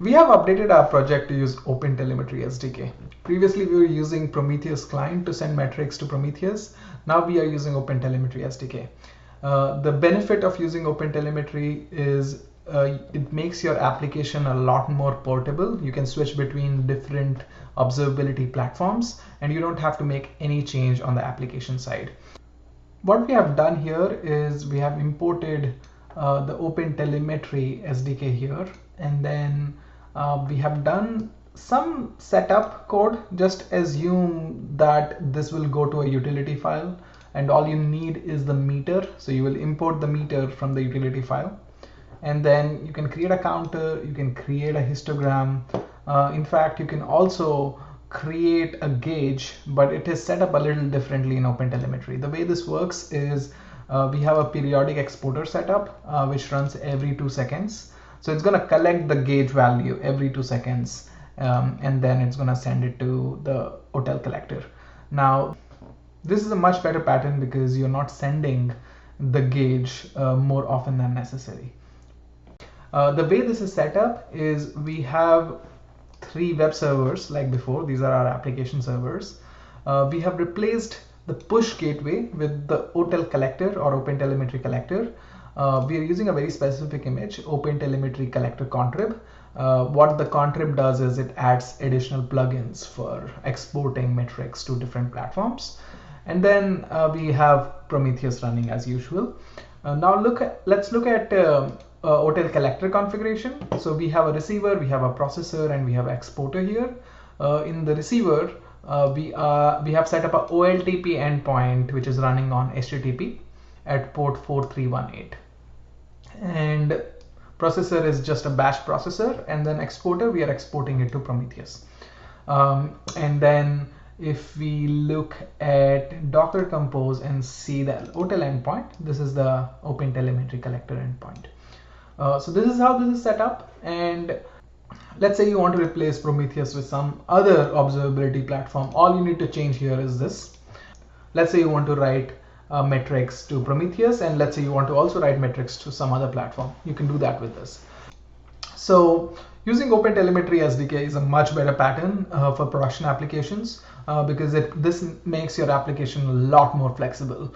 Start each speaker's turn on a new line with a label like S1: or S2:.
S1: We have updated our project to use OpenTelemetry SDK. Previously, we were using Prometheus client to send metrics to Prometheus. Now we are using OpenTelemetry SDK. The benefit of using OpenTelemetry is it makes your application a lot more portable. You can switch between different observability platforms, and you don't have to make any change on the application side. What we have done here is we have imported the OpenTelemetry SDK here, and then we have done some setup code. Just assume that this will go to a utility file, and all you need is the meter. So you will import the meter from the utility file, and then you can create a counter, you can create a histogram. In fact, you can also create a gauge, but it is set up a little differently in OpenTelemetry. The way this works is we have a periodic exporter setup which runs every 2 seconds. So it's going to collect the gauge value every 2 seconds, and then it's going to send it to the hotel collector. Now, this is a much better pattern because you're not sending the gauge more often than necessary. The way this is set up is we have 3 web servers like before. These are our application servers. We have replaced the push gateway with the hotel collector or OpenTelemetry collector. We are using a very specific image, OpenTelemetry collector contrib. What the contrib does is it adds additional plugins for exporting metrics to different platforms. And then we have Prometheus running as usual. Now let's look at hotel collector configuration. So we have a receiver, we have a processor, and we have an exporter here. In the receiver, we have set up a OLTP endpoint which is running on HTTP at port 4318. And processor is just a bash processor, and then exporter, we are exporting it to Prometheus. And then if we look at Docker Compose and see the hotel endpoint, this is the OpenTelemetry collector endpoint. So this is how this is set up. And let's say you want to replace Prometheus with some other observability platform. All you need to change here is this. Let's say you want to write metrics to Prometheus, and let's say you want to also write metrics to some other platform. You can do that with this. So using OpenTelemetry SDK is a much better pattern for production applications because this makes your application a lot more flexible.